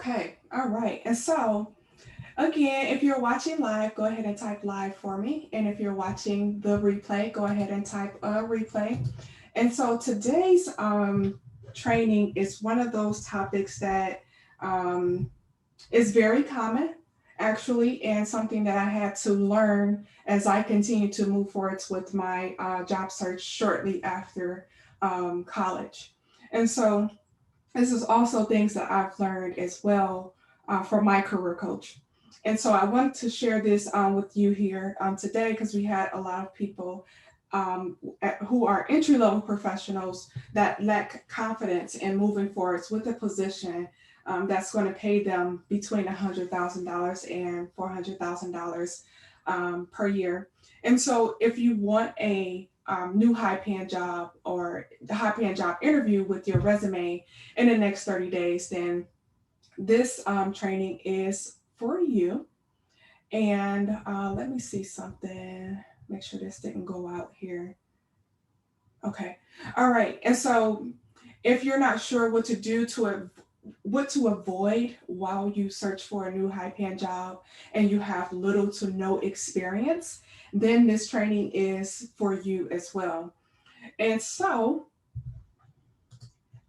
Okay, all right. And so, again, if you're watching live, go ahead and type live for me. And if you're watching the replay, go ahead and type a replay. And so today's training is one of those topics that um, is very common, actually, and something that I had to learn as I continue to move forwards with my job search shortly after college. And so, this is also things that I've learned as well from my career coach. And so I wanted to share this with you here today because we had a lot of people who are entry level professionals that lack confidence in moving forwards with a position that's going to pay them between $100,000 and $400,000 per year. And so if you want a new high paying job or the high paying job interview with your resume in the next 30 days, then this training is for you. And let me see something, make sure this didn't go out here. Okay. All right. And so if you're not sure what to do what to avoid while you search for a new high paying job and you have little to no experience, then this training is for you as well. And so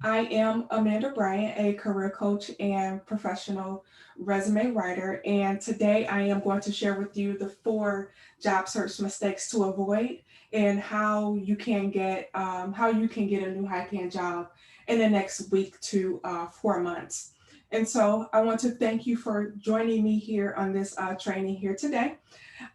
I am Amanda Bryant, a career coach and professional resume writer. And today I am going to share with you the four job search mistakes to avoid and how you can get a new high paying job in the next week to 4 months. And so I want to thank you for joining me here on this training here today.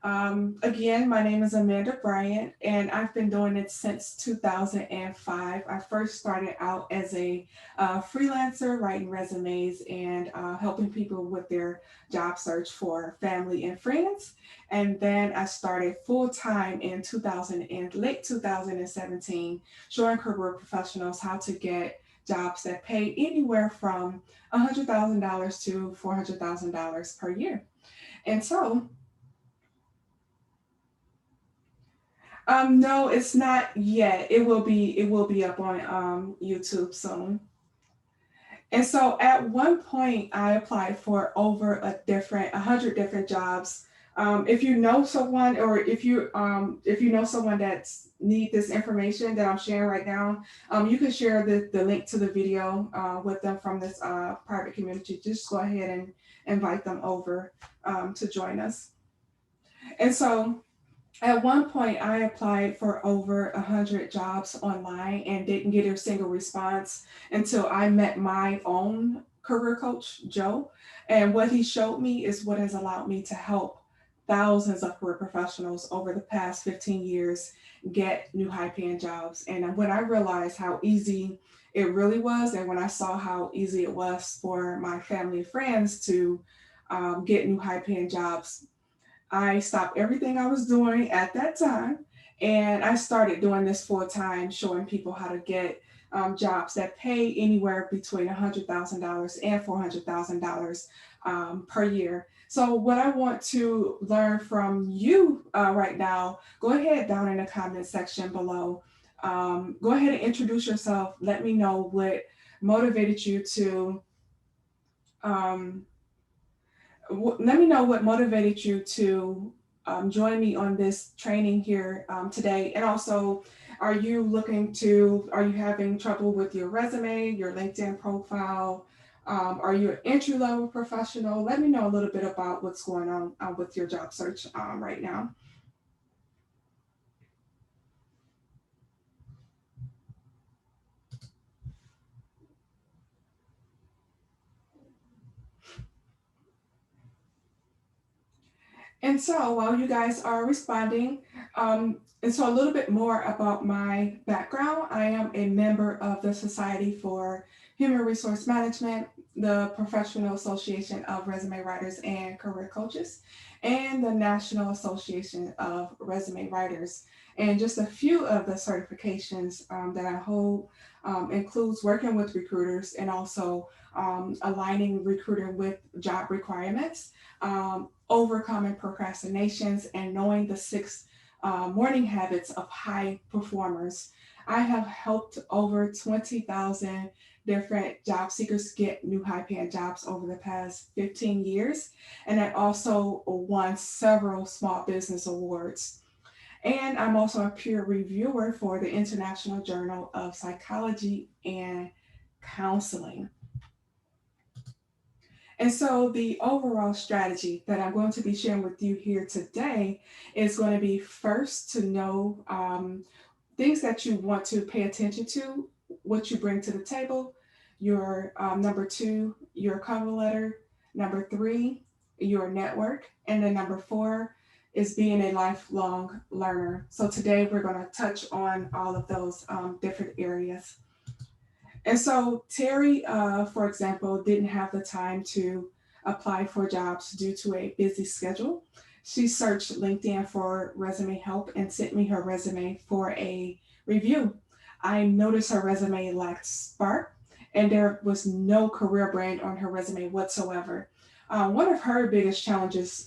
Again, my name is Amanda Bryant, and I've been doing it since 2005. I first started out as a freelancer, writing resumes and helping people with their job search for family and friends. And then I started full time in 2000 and late 2017, showing career professionals how to get jobs that pay anywhere from $100,000 to $400,000 per year. And so no, it's not yet. It will be up on YouTube soon. And so at one point I applied for over 100 different jobs. If you know someone or if you know someone that's need this information that I'm sharing right now, you can share the link to the video with them from this private community. Just go ahead and invite them over to join us. And so at one point, I applied for over 100 jobs online and didn't get a single response until I met my own career coach, Joe. And what he showed me is what has allowed me to help thousands of career professionals over the past 15 years get new high paying jobs. And when I realized how easy it really was, and when I saw how easy it was for my family and friends to get new high paying jobs, I stopped everything I was doing at that time and I started doing this full time, showing people how to get jobs that pay anywhere between $100,000 and $400,000 per year. So, what I want to learn from you right now, go ahead down in the comment section below. Go ahead and introduce yourself. Let me know what motivated you to um, let me know what motivated you to join me on this training here today. And also, are you having trouble with your resume, your LinkedIn profile? Are you an entry level professional? Let me know a little bit about what's going on with your job search right now. And so while you guys are responding, and so a little bit more about my background. I am a member of the Society for Human Resource Management, the Professional Association of Resume Writers and Career Coaches, and the National Association of Resume Writers. And just a few of the certifications that I hold includes working with recruiters and also aligning recruiter with job requirements, overcoming procrastinations, and knowing the six morning habits of high performers. I have helped over 20,000 different job seekers get new high paying jobs over the past 15 years. And I also won several small business awards. And I'm also a peer reviewer for the International Journal of Psychology and Counseling. And so, the overall strategy that I'm going to be sharing with you here today is going to be first to know things that you want to pay attention to, what you bring to the table, your number two, your cover letter, number three, your network, and then number four is being a lifelong learner. So today we're going to touch on all of those different areas. And so Terry, for example, didn't have the time to apply for jobs due to a busy schedule. She searched LinkedIn for resume help and sent me her resume for a review. I noticed her resume lacked spark and there was no career brand on her resume whatsoever. One of her biggest challenges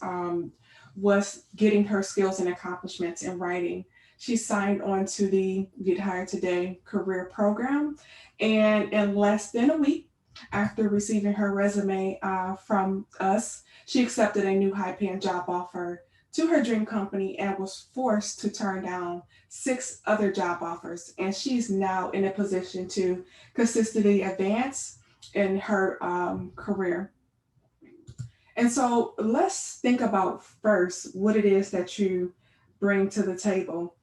was getting her skills and accomplishments in writing. She signed on to the Get Hired Today career program, and in less than a week after receiving her resume from us, she accepted a new high paying job offer to her dream company and was forced to turn down six other job offers. And she's now in a position to consistently advance in her career. And so let's think about first what it is that you bring to the table.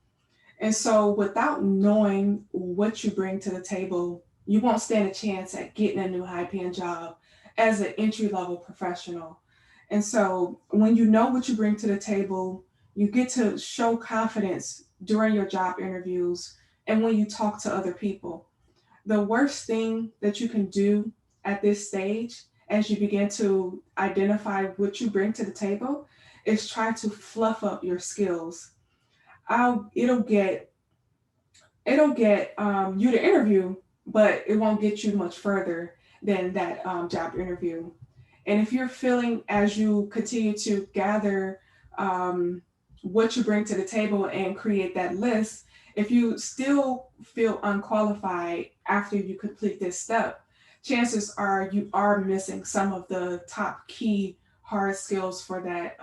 And so, without knowing what you bring to the table, you won't stand a chance at getting a new high paying job as an entry level professional. And so, when you know what you bring to the table, you get to show confidence during your job interviews and when you talk to other people. The worst thing that you can do at this stage, as you begin to identify what you bring to the table, is try to fluff up your skills. I'll, it'll get you to interview, but it won't get you much further than that job interview. And if you're feeling as you continue to gather um, what you bring to the table and create that list, if you still feel unqualified after you complete this step, chances are you are missing some of the top key hard skills for that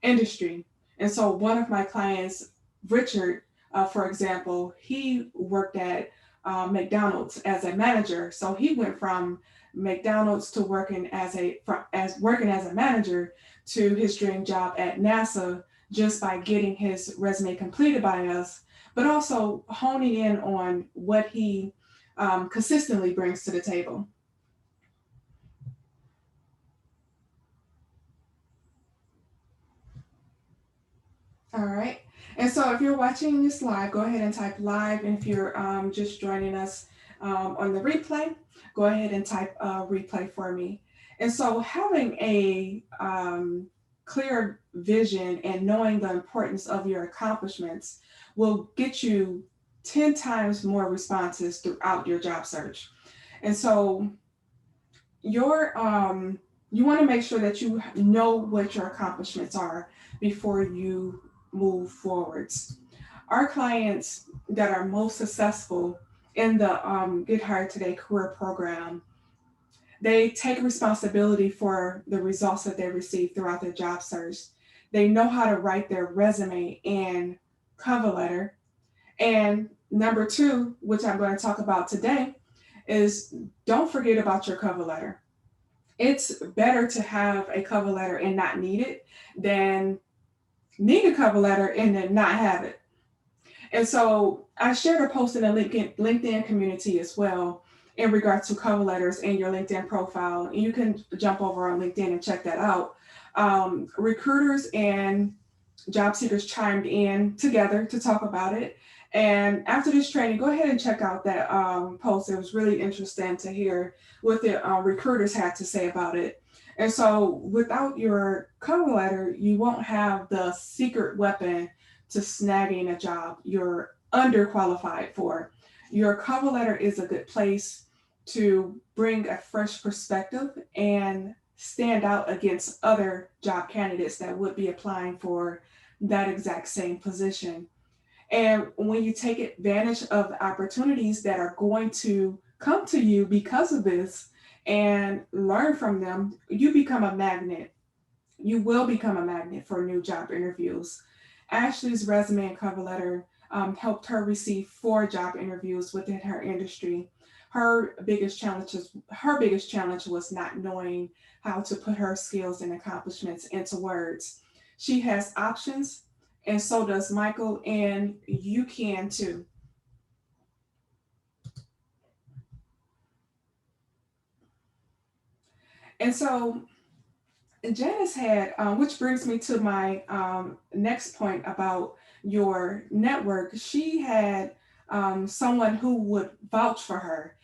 industry. And so one of my clients, Richard, for example, he worked at McDonald's as a manager. So he went from McDonald's to working as a manager to his dream job at NASA just by getting his resume completed by us, but also honing in on what he consistently brings to the table. All right. And so if you're watching this live, go ahead and type live. And if you're just joining us on the replay, go ahead and type replay for me. And so having a clear vision and knowing the importance of your accomplishments will get you 10 times more responses throughout your job search. And so your you want to make sure that you know what your accomplishments are before you move forwards. Our clients that are most successful in the Get Hired Today career program, they take responsibility for the results that they receive throughout their job search. They know how to write their resume and cover letter. And number two, which I'm going to talk about today, is don't forget about your cover letter. It's better to have a cover letter and not need it than need a cover letter and then not have it. And so I shared a post in the LinkedIn community as well in regards to cover letters and your LinkedIn profile. And you can jump over on LinkedIn and check that out. Recruiters and job seekers chimed in together to talk about it. And after this training, go ahead and check out that post. It was really interesting to hear what the recruiters had to say about it. And so without your cover letter, you won't have the secret weapon to snagging a job you're underqualified for. Your cover letter is a good place to bring a fresh perspective and stand out against other job candidates that would be applying for that exact same position. And when you take advantage of the opportunities that are going to come to you because of this and learn from them, you become a magnet. You will become a magnet for new job interviews. Ashley's resume and cover letter helped her receive 4 job interviews within her industry. Her biggest challenge was not knowing how to put her skills and accomplishments into words. She has options, and so does Michael, and you can too. And so Janice had, which brings me to my next point about your network. She had someone who would vouch for her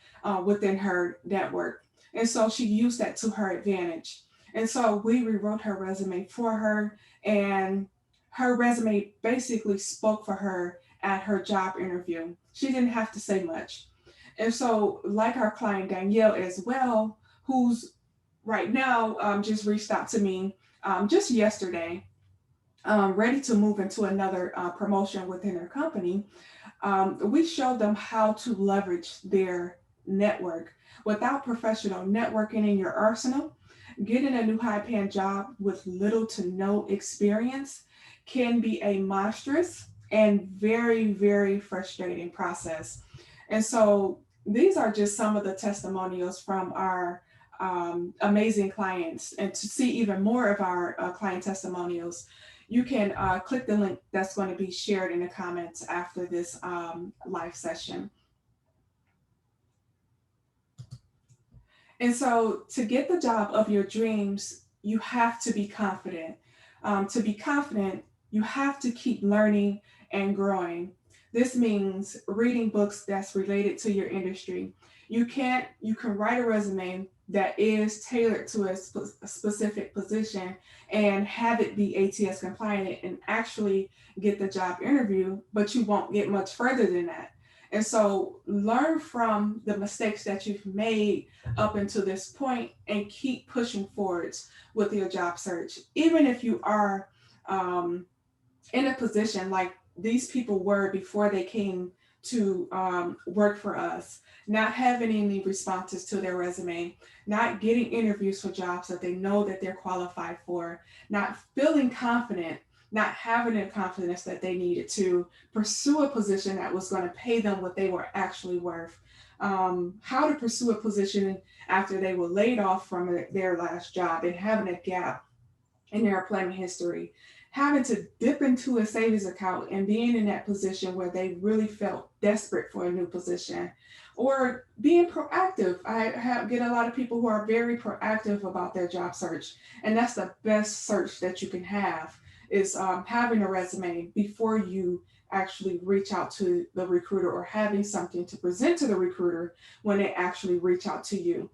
within her network. And so she used that to her advantage. And so we rewrote her resume for her, and her resume basically spoke for her at her job interview. She didn't have to say much. And so, like our client Danielle as well, who's right now just reached out to me just yesterday, ready to move into another promotion within her company. We showed them how to leverage their network. Without professional networking in your arsenal, getting a new high paying job with little to no experience can be a monstrous and very, very frustrating process. And so these are just some of the testimonials from our amazing clients. And to see even more of our client testimonials, you can click the link that's going to be shared in the comments after this live session. And so, to get the job of your dreams, you have to be confident. To be confident, you have to keep learning and growing. This means reading books that's related to your industry. You can write a resume that is tailored to a specific position and have it be ATS compliant and actually get the job interview, but you won't get much further than that. And so learn from the mistakes that you've made up until this point and keep pushing forwards with your job search. Even if you are um, in a position like these people were before they came to work for us, not having any responses to their resume, not getting interviews for jobs that they know that they're qualified for, not feeling confident, not having the confidence that they needed to pursue a position that was going to pay them what they were actually worth. How to pursue a position after they were laid off from their last job and having a gap in their employment history, having to dip into a savings account and being in that position where they really felt desperate for a new position, or being proactive. Get a lot of people who are very proactive about their job search, and that's the best search that you can have is having a resume before you actually reach out to the recruiter, or having something to present to the recruiter when they actually reach out to you.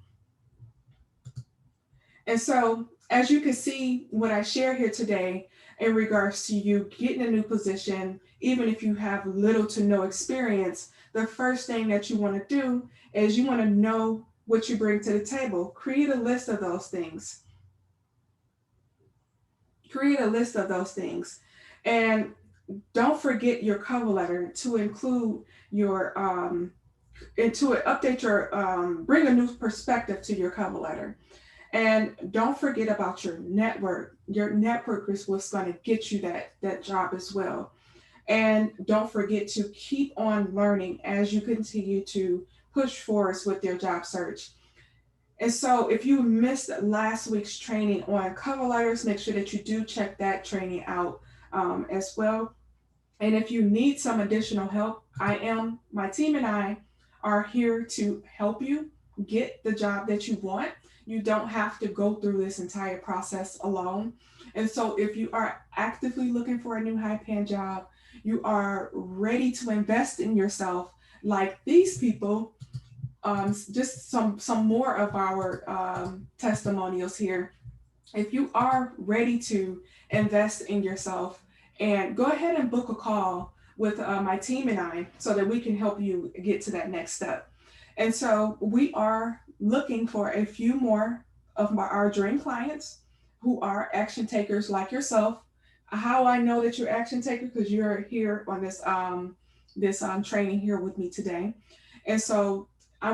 And so, as you can see, what I share here today in regards to you getting a new position, even if you have little to no experience, the first thing that you want to do is you want to know what you bring to the table. Create a list of those things. Create a list of those things. And don't forget your cover letter to include your, and to update your, bring a new perspective to your cover letter. And don't forget about your network. Your network is what's going to get you that job as well. And don't forget to keep on learning as you continue to push forwards with your job search. And so if you missed last week's training on cover letters, make sure that you do check that training out as well. And if you need some additional help, my team and I are here to help you get the job that you want. You don't have to go through this entire process alone. And so if you are actively looking for a new high paying job, you are ready to invest in yourself like these people. Just some more of our testimonials here. If you are ready to invest in yourself, and go ahead and book a call with my team and I so that we can help you get to that next step. And so we are looking for a few more of our dream clients who are action takers like yourself, How I know that you're action taker, because you're here on this training here with me today. And so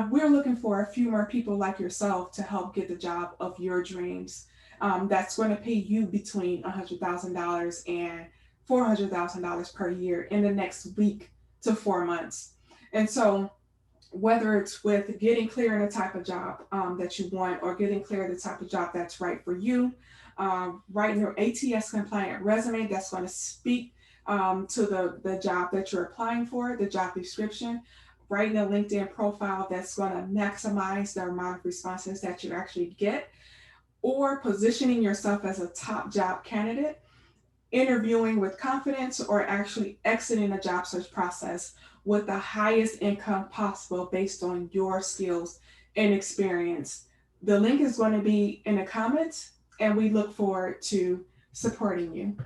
we're looking for a few more people like yourself to help get the job of your dreams. That's going to pay you between $100,000 and $400,000 per year in the next week to 4 months. And so whether it's with getting clear on the type of job that you want, or getting clear on the type of job that's right for you, writing your ATS compliant resume that's going to speak to the job that you're applying for, the job description, writing a LinkedIn profile that's going to maximize the amount of responses that you actually get, or positioning yourself as a top job candidate, interviewing with confidence, or actually exiting the job search process with the highest income possible based on your skills and experience. The link is going to be in the comments, and we look forward to supporting you.